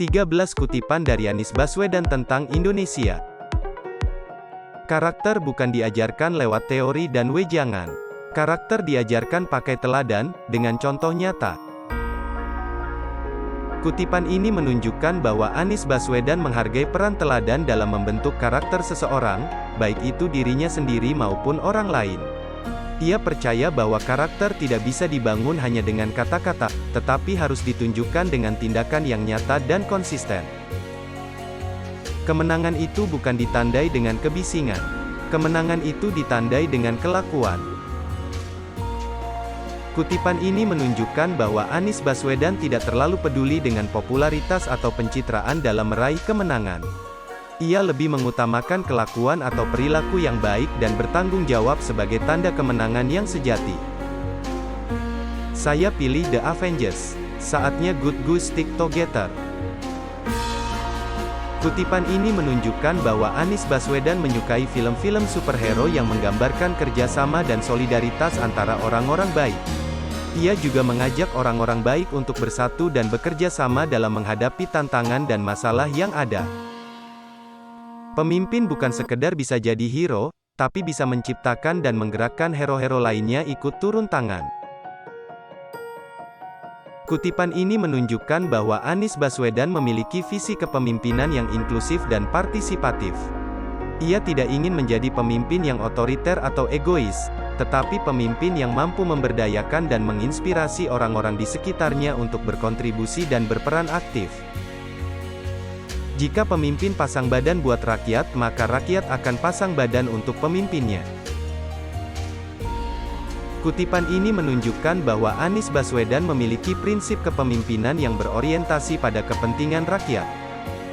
13 kutipan dari Anies Baswedan tentang Indonesia. Karakter bukan diajarkan lewat teori dan wejangan. Karakter diajarkan pakai teladan, dengan contoh nyata. Kutipan ini menunjukkan bahwa Anies Baswedan menghargai peran teladan dalam membentuk karakter seseorang, baik itu dirinya sendiri maupun orang lain. Ia percaya bahwa karakter tidak bisa dibangun hanya dengan kata-kata, tetapi harus ditunjukkan dengan tindakan yang nyata dan konsisten. Kemenangan itu bukan ditandai dengan kebisingan. Kemenangan itu ditandai dengan kelakuan. Kutipan ini menunjukkan bahwa Anies Baswedan tidak terlalu peduli dengan popularitas atau pencitraan dalam meraih kemenangan. Ia lebih mengutamakan kelakuan atau perilaku yang baik dan bertanggung jawab sebagai tanda kemenangan yang sejati. Saya pilih The Avengers. Saatnya good guys stick together. Kutipan ini menunjukkan bahwa Anies Baswedan menyukai film-film superhero yang menggambarkan kerjasama dan solidaritas antara orang-orang baik. Ia juga mengajak orang-orang baik untuk bersatu dan bekerja sama dalam menghadapi tantangan dan masalah yang ada. Pemimpin bukan sekedar bisa jadi hero, tapi bisa menciptakan dan menggerakkan hero-hero lainnya ikut turun tangan. Kutipan ini menunjukkan bahwa Anies Baswedan memiliki visi kepemimpinan yang inklusif dan partisipatif. Ia tidak ingin menjadi pemimpin yang otoriter atau egois, tetapi pemimpin yang mampu memberdayakan dan menginspirasi orang-orang di sekitarnya untuk berkontribusi dan berperan aktif. Jika pemimpin pasang badan buat rakyat, maka rakyat akan pasang badan untuk pemimpinnya. Kutipan ini menunjukkan bahwa Anies Baswedan memiliki prinsip kepemimpinan yang berorientasi pada kepentingan rakyat.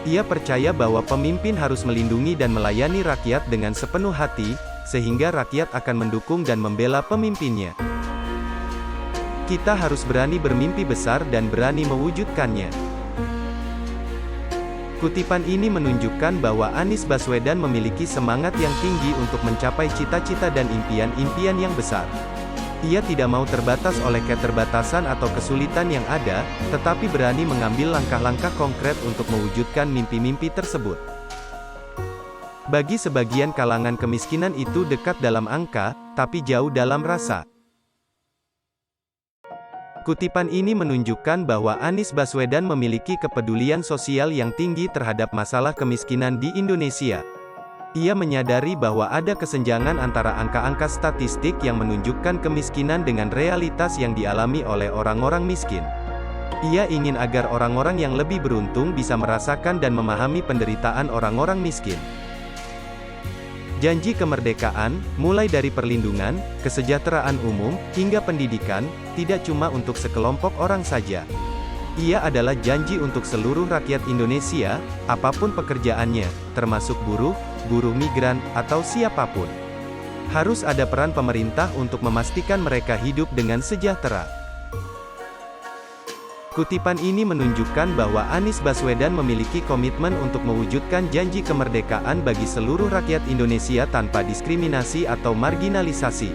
Ia percaya bahwa pemimpin harus melindungi dan melayani rakyat dengan sepenuh hati, sehingga rakyat akan mendukung dan membela pemimpinnya. Kita harus berani bermimpi besar dan berani mewujudkannya. Kutipan ini menunjukkan bahwa Anies Baswedan memiliki semangat yang tinggi untuk mencapai cita-cita dan impian-impian yang besar. Ia tidak mau terbatas oleh keterbatasan atau kesulitan yang ada, tetapi berani mengambil langkah-langkah konkret untuk mewujudkan mimpi-mimpi tersebut. Bagi sebagian kalangan kemiskinan itu dekat dalam angka, tapi jauh dalam rasa. Kutipan ini menunjukkan bahwa Anies Baswedan memiliki kepedulian sosial yang tinggi terhadap masalah kemiskinan di Indonesia. Ia menyadari bahwa ada kesenjangan antara angka-angka statistik yang menunjukkan kemiskinan dengan realitas yang dialami oleh orang-orang miskin. Ia ingin agar orang-orang yang lebih beruntung bisa merasakan dan memahami penderitaan orang-orang miskin. Janji kemerdekaan, mulai dari perlindungan, kesejahteraan umum, hingga pendidikan, tidak cuma untuk sekelompok orang saja. Ia adalah janji untuk seluruh rakyat Indonesia, apapun pekerjaannya, termasuk buruh, buruh migran, atau siapapun. Harus ada peran pemerintah untuk memastikan mereka hidup dengan sejahtera. Kutipan ini menunjukkan bahwa Anies Baswedan memiliki komitmen untuk mewujudkan janji kemerdekaan bagi seluruh rakyat Indonesia tanpa diskriminasi atau marginalisasi.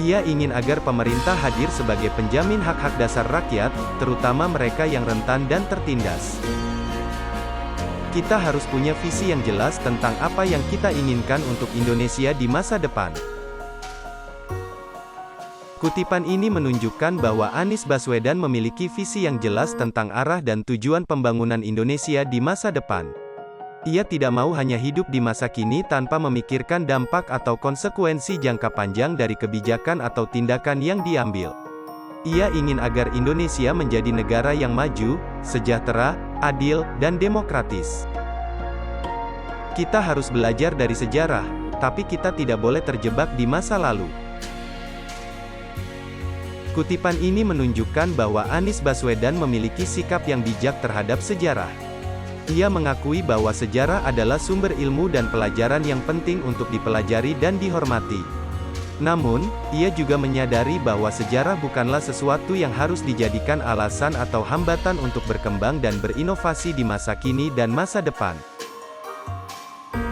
Ia ingin agar pemerintah hadir sebagai penjamin hak-hak dasar rakyat, terutama mereka yang rentan dan tertindas. Kita harus punya visi yang jelas tentang apa yang kita inginkan untuk Indonesia di masa depan. Kutipan ini menunjukkan bahwa Anies Baswedan memiliki visi yang jelas tentang arah dan tujuan pembangunan Indonesia di masa depan. Ia tidak mau hanya hidup di masa kini tanpa memikirkan dampak atau konsekuensi jangka panjang dari kebijakan atau tindakan yang diambil. Ia ingin agar Indonesia menjadi negara yang maju, sejahtera, adil, dan demokratis. Kita harus belajar dari sejarah, tapi kita tidak boleh terjebak di masa lalu. Kutipan ini menunjukkan bahwa Anies Baswedan memiliki sikap yang bijak terhadap sejarah. Ia mengakui bahwa sejarah adalah sumber ilmu dan pelajaran yang penting untuk dipelajari dan dihormati. Namun, ia juga menyadari bahwa sejarah bukanlah sesuatu yang harus dijadikan alasan atau hambatan untuk berkembang dan berinovasi di masa kini dan masa depan.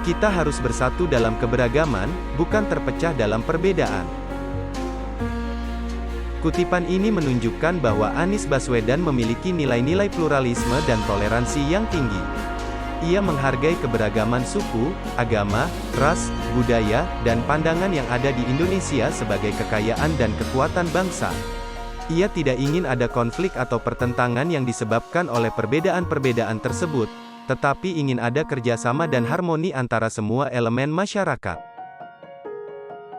Kita harus bersatu dalam keberagaman, bukan terpecah dalam perbedaan. Kutipan ini menunjukkan bahwa Anies Baswedan memiliki nilai-nilai pluralisme dan toleransi yang tinggi. Ia menghargai keberagaman suku, agama, ras, budaya, dan pandangan yang ada di Indonesia sebagai kekayaan dan kekuatan bangsa. Ia tidak ingin ada konflik atau pertentangan yang disebabkan oleh perbedaan-perbedaan tersebut, tetapi ingin ada kerjasama dan harmoni antara semua elemen masyarakat.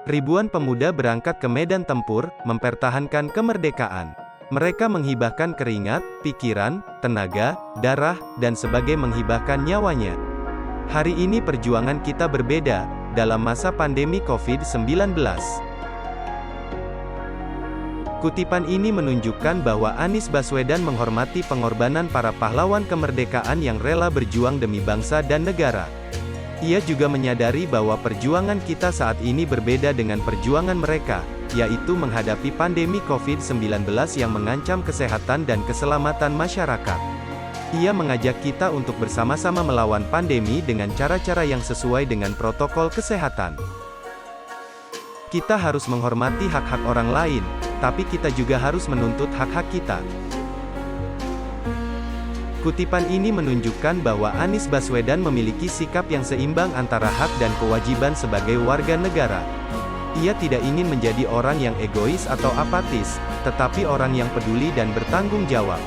Ribuan pemuda berangkat ke medan tempur, mempertahankan kemerdekaan. Mereka menghibahkan keringat, pikiran, tenaga, darah, dan sebagai menghibahkan nyawanya. Hari ini perjuangan kita berbeda, dalam masa pandemi COVID-19. Kutipan ini menunjukkan bahwa Anies Baswedan menghormati pengorbanan para pahlawan kemerdekaan yang rela berjuang demi bangsa dan negara. Ia juga menyadari bahwa perjuangan kita saat ini berbeda dengan perjuangan mereka, yaitu menghadapi pandemi COVID-19 yang mengancam kesehatan dan keselamatan masyarakat. Ia mengajak kita untuk bersama-sama melawan pandemi dengan cara-cara yang sesuai dengan protokol kesehatan. Kita harus menghormati hak-hak orang lain, tapi kita juga harus menuntut hak-hak kita. Kutipan ini menunjukkan bahwa Anies Baswedan memiliki sikap yang seimbang antara hak dan kewajiban sebagai warga negara. Ia tidak ingin menjadi orang yang egois atau apatis, tetapi orang yang peduli dan bertanggung jawab.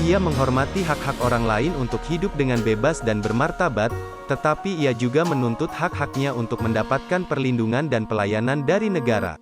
Ia menghormati hak-hak orang lain untuk hidup dengan bebas dan bermartabat, tetapi ia juga menuntut hak-haknya untuk mendapatkan perlindungan dan pelayanan dari negara.